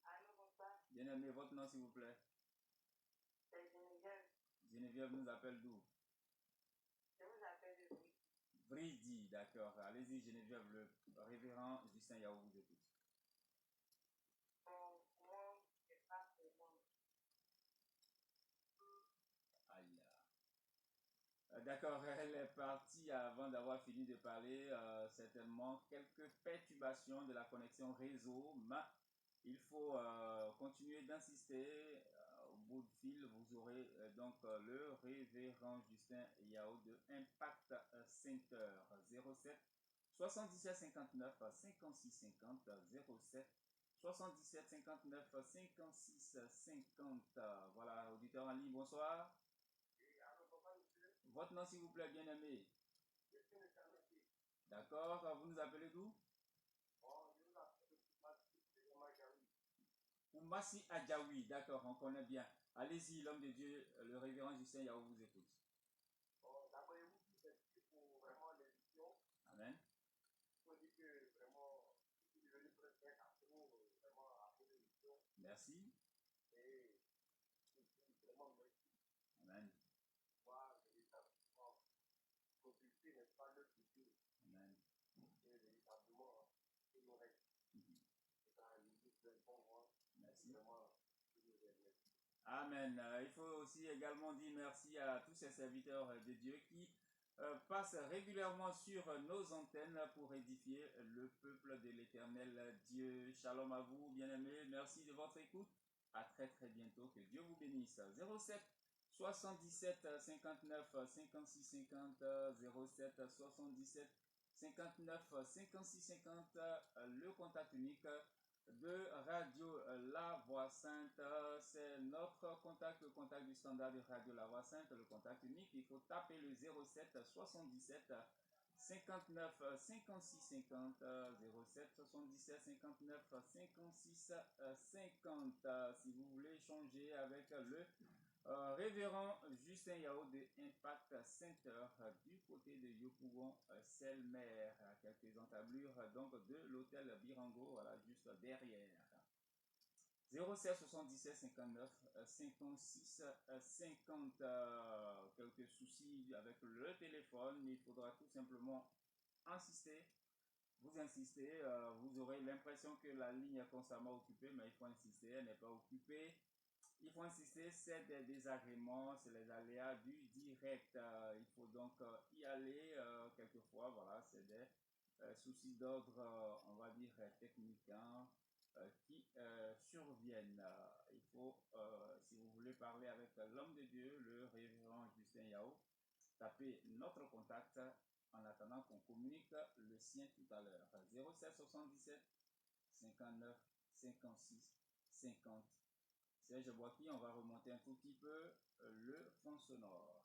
Allô, bonsoir. Bien-aimé, votre nom s'il vous plaît. C'est Geneviève. Geneviève nous appelle d'où? Je vous appelle de Bridi. Bridi, d'accord. Allez-y Geneviève, le révérend Justin Yao vous écoute. Bon, moi, c'est pas vraiment. Aïe. D'accord, elle est partie avant d'avoir fini de parler. Certainement quelques perturbations de la connexion réseau, mais il faut continuer d'insister. Au bout de fil, vous aurez donc le révérend Justin Yao de Impact Center 07 77 59 56 50 07 77 59 56 50. Voilà, auditeur en ligne, bonsoir. Votre nom, s'il vous plaît, bien-aimé. D'accord, vous nous appelez d'où? Oumassi Adjaoui, d'accord, on connaît bien. Allez-y, l'homme de Dieu, le révérend Justin Yao vous écoute. Amen. Merci. Amen. Amen. Merci. Amen. Il faut aussi également dire merci à tous ces serviteurs de Dieu qui passent régulièrement sur nos antennes pour édifier le peuple de l'éternel Dieu. Shalom à vous, bien-aimés. Merci de votre écoute. À très très bientôt. Que Dieu vous bénisse. 07 77 59 56 50 07 77 59 56 50 le contact unique de Radio La Voix Sainte. C'est notre contact, le contact du standard de Radio La Voix Sainte, le contact unique. Il faut taper le 07 77 59 56 50 07 77 59 56 50. Si vous voulez échanger avec le révérend Justin Yao de Impact Center du côté de Yopougon Selmer, à quelques encablures donc de l'hôtel Birango, voilà, juste derrière. 07 77 59 56 50. Quelques soucis avec le téléphone, il faudra tout simplement insister. Vous insistez, vous aurez l'impression que la ligne est constamment occupée, mais il faut insister, elle n'est pas occupée. Il faut insister, c'est des désagréments, c'est les aléas du direct. Il faut donc y aller quelquefois. Voilà, c'est des soucis d'ordre, on va dire, techniques qui surviennent. Il faut, si vous voulez parler avec l'homme de Dieu, le révérend Justin Yao, taper notre contact en attendant qu'on communique le sien tout à l'heure. 07 77 59 56 50. Serge Boaki, on va remonter un tout petit peu le fond sonore.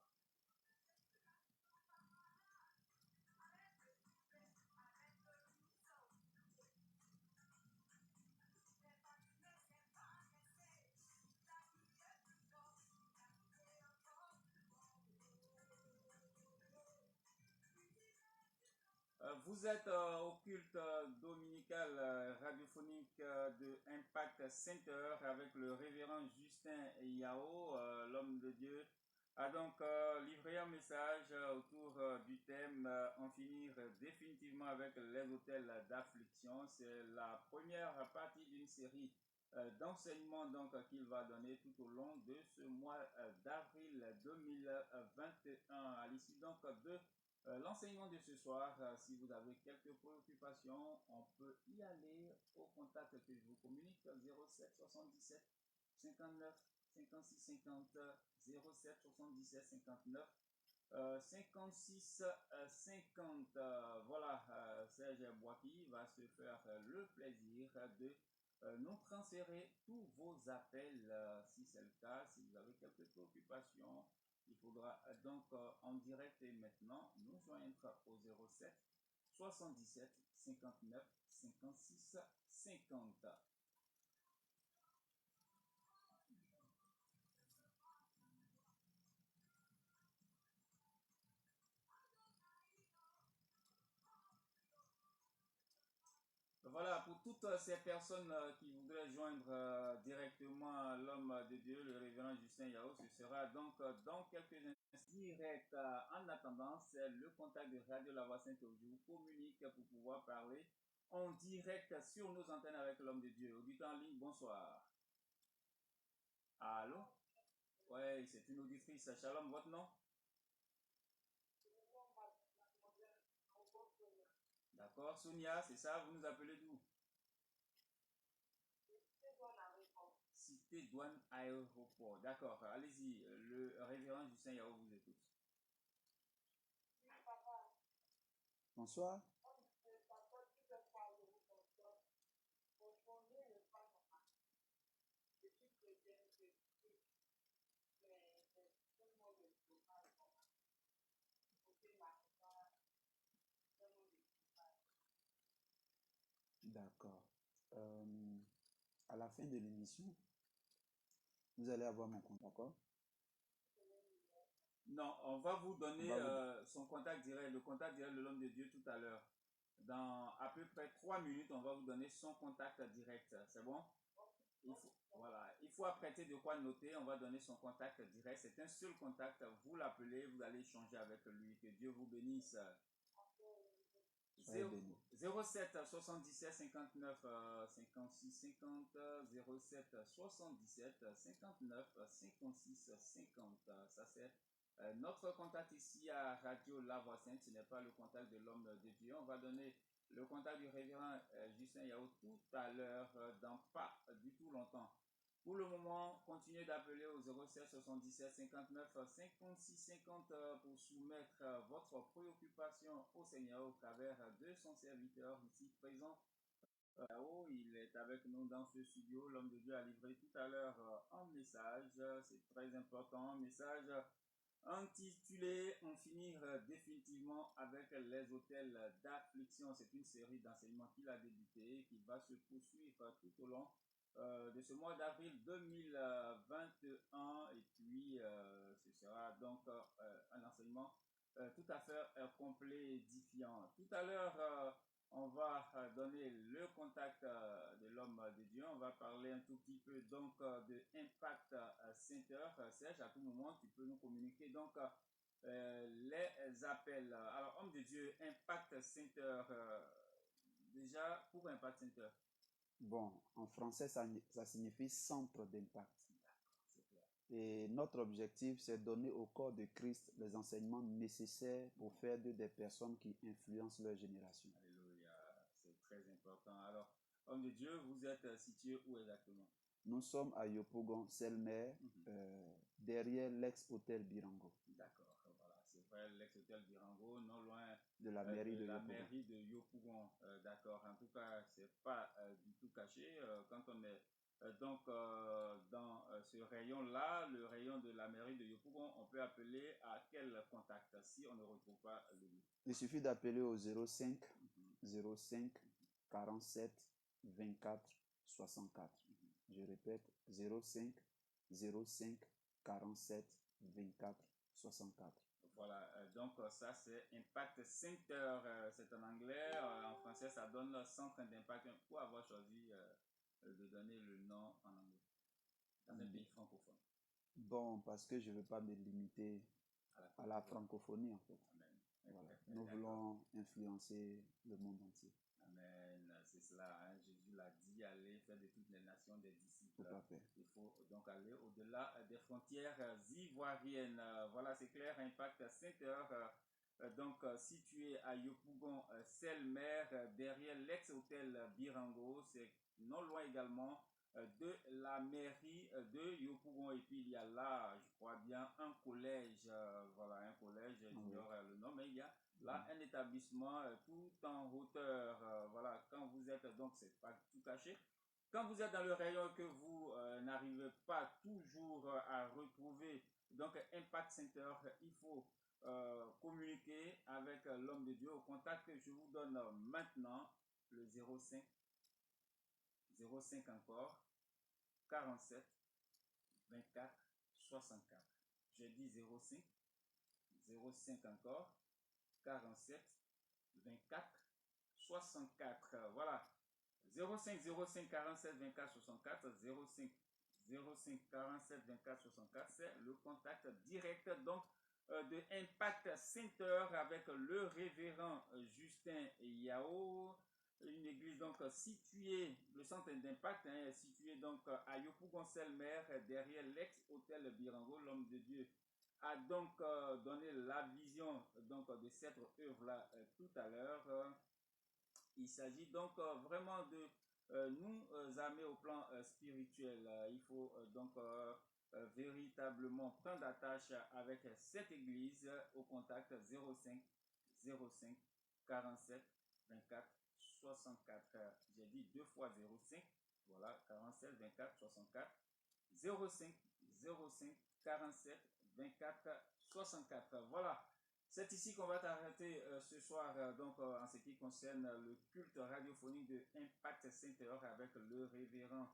Vous êtes au culte dominical radiophonique de Impact Center avec le révérend Justin Yao, l'homme de Dieu, a donc livré un message autour du thème en finir définitivement avec les hôtels d'affliction. C'est la première partie d'une série d'enseignements donc qu'il va donner tout au long de ce mois d'avril 2021. À l'issue donc de l'enseignement de ce soir, si vous avez quelques préoccupations, on peut y aller au contact que je vous communique 07 77 59 56 50 07 77 59 56 50. Voilà, Serge Boaki va se faire le plaisir de nous transférer tous vos appels si c'est le cas, si vous avez quelques préoccupations. Il faudra donc en direct et maintenant nous joindre au 07 77 59 56 50. Voilà, pour toutes ces personnes qui voudraient joindre directement l'homme de Dieu, le révérend Justin Yao, ce sera donc dans quelques instants direct. En attendant, c'est le contact de Radio La Voix Sainte où je vous communique pour pouvoir parler en direct sur nos antennes avec l'homme de Dieu. Auditeur en ligne, bonsoir. Allô? Oui, c'est une auditrice. Shalom, votre nom? D'accord, Sonia, c'est ça, vous nous appelez d'où? Cité Douane Aéroport. D'accord, allez-y, le révérend Justin Yao vous écoute. Bonsoir. D'accord. À la fin de l'émission, vous allez avoir mon compte, d'accord? Non, on va vous donner son contact direct, le contact direct de l'homme de Dieu tout à l'heure. Dans à peu près 3 minutes, on va vous donner son contact direct. C'est bon? Voilà, il faut apprêter de quoi noter. On va donner son contact direct. C'est un seul contact. Vous l'appelez, vous allez échanger avec lui. Que Dieu vous bénisse. 07 77 59 56 50 07 77 59 56 50. Ça c'est notre contact ici à Radio La Voix Sainte. Ce n'est pas le contact de l'homme de Dieu. On va donner le contact du révérend Justin Yao tout à l'heure dans pas du tout longtemps. Pour le moment, continuez d'appeler au 07 77 59 56 50 pour soumettre votre préoccupation au Seigneur au travers de son serviteur ici présent. Il est avec nous dans ce studio. L'homme de Dieu a livré tout à l'heure un message, c'est très important, un message intitulé En finir définitivement avec les hôtels d'affliction. C'est une série d'enseignements qu'il a débuté et qui va se poursuivre tout au long de ce mois d'avril 2021 et puis ce sera donc un enseignement tout à fait complet et édifiant. Tout à l'heure, on va donner le contact de l'homme de Dieu. On va parler un tout petit peu donc de Impact Center. Serge, à tout moment, tu peux nous communiquer donc les appels. Alors, homme de Dieu, Impact Center. Déjà, pour Impact Center. Bon, en français, ça signifie centre d'impact. Et notre objectif, c'est donner au corps de Christ les enseignements nécessaires pour faire d'eux des personnes qui influencent leur génération. Alléluia, c'est très important. Alors, homme de Dieu, vous êtes situé où exactement? Nous sommes à Yopougon, Selmer, derrière l'ex-hôtel Birango. D'accord, voilà, c'est près de l'ex-hôtel Birango, non loin de la mairie de la Yopougon. mairie de Yopougon. D'accord. En tout cas, c'est pas du tout caché. Quand on est donc dans ce rayon-là, le rayon de la mairie de Yopougon, on peut appeler à quel contact si on ne retrouve pas le lieu? Il suffit d'appeler au 05 05 47 24 64. Je répète, 05 05 47 24 64. Voilà, donc ça c'est Impact Center, c'est en anglais, en français ça donne Centre d'impact. Pour avoir choisi de donner le nom en anglais dans un pays francophone. Bon, parce que je ne veux pas me limiter à la francophonie en fait. Amen. Voilà. Nous voulons influencer le monde entier. Amen, c'est cela. Hein. Jésus l'a dit, allez faire de toutes les nations des disciples. Tout à fait. Il faut donc aller au-delà des frontières ivoiriennes. Voilà, c'est clair. Impact Center, donc situé à Yopougon, Selmer, derrière l'ex-hôtel Birango. C'est non loin également de la mairie de Yopougon. Et puis il y a là, je crois bien, un collège. Voilà, un collège, j'ignore le nom, mais il y a là un établissement tout en hauteur. Voilà, quand vous êtes, donc c'est pas tout caché. Quand vous êtes dans le rayon que vous n'arrivez pas toujours à retrouver, donc Impact Center, il faut communiquer avec l'homme de Dieu. Au contact, je vous donne maintenant le 05 encore 47 24 64. J'ai dit 05 encore 47 24 64. Voilà. 05 47 24 64. 05 47 24 64. C'est le contact direct donc de Impact Center avec le révérend Justin Yao. Une église donc située, le centre d'impact est situé donc à Yopougon-Selmer, derrière l'ex-hôtel Birango. L'homme de Dieu a donc donné la vision donc de cette œuvre-là tout à l'heure. Il s'agit donc vraiment de nous amener au plan spirituel. Il faut donc véritablement prendre attache avec cette église au contact 05 47 24 64. J'ai dit 2 fois 05. Voilà, 47 24 64. 05 47 24 64. Voilà. C'est ici qu'on va t'arrêter ce soir, donc en ce qui concerne le culte radiophonique de Impact Center avec le révérend.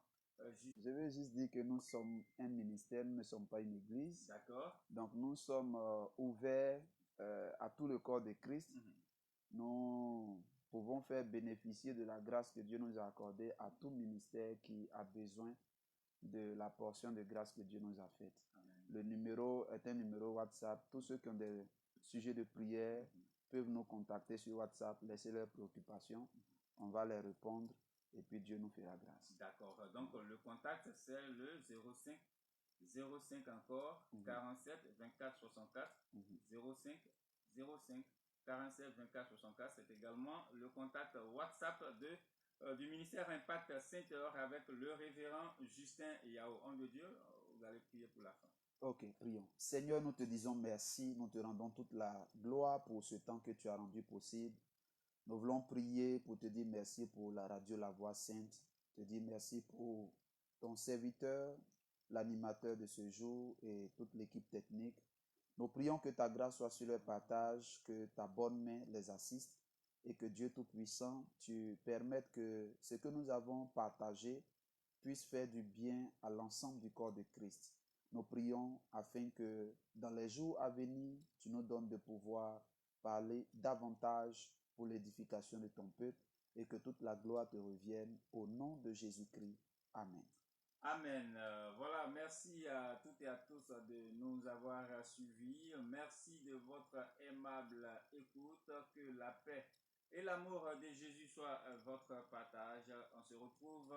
Je veux juste dire que nous sommes un ministère, nous ne sommes pas une église. D'accord. Donc nous sommes ouverts à tout le corps de Christ. Nous pouvons faire bénéficier de la grâce que Dieu nous a accordée à tout ministère qui a besoin de la portion de grâce que Dieu nous a faite. Le numéro est un numéro WhatsApp. Tous ceux qui ont des sujets de prière peuvent nous contacter sur WhatsApp, laisser leurs préoccupations. On va les répondre et puis Dieu nous fera grâce. D'accord. Donc le contact c'est le 05 encore 47 24 64. 05 47 24 64. C'est également le contact WhatsApp du ministère Impact Center avec le révérend Justin Yao. Homme de Dieu, vous allez prier pour la fin. Ok, prions. Seigneur, nous te disons merci, nous te rendons toute la gloire pour ce temps que tu as rendu possible. Nous voulons prier pour te dire merci pour la radio La Voix Sainte, te dire merci pour ton serviteur, l'animateur de ce jour et toute l'équipe technique. Nous prions que ta grâce soit sur leur partage, que ta bonne main les assiste et que Dieu Tout-Puissant, tu permettes que ce que nous avons partagé puisse faire du bien à l'ensemble du corps de Christ. Nous prions afin que dans les jours à venir, tu nous donnes de pouvoir parler davantage pour l'édification de ton peuple et que toute la gloire te revienne au nom de Jésus-Christ. Amen. Amen. Voilà, merci à toutes et à tous de nous avoir suivis. Merci de votre aimable écoute. Que la paix et l'amour de Jésus soient votre partage. On se retrouve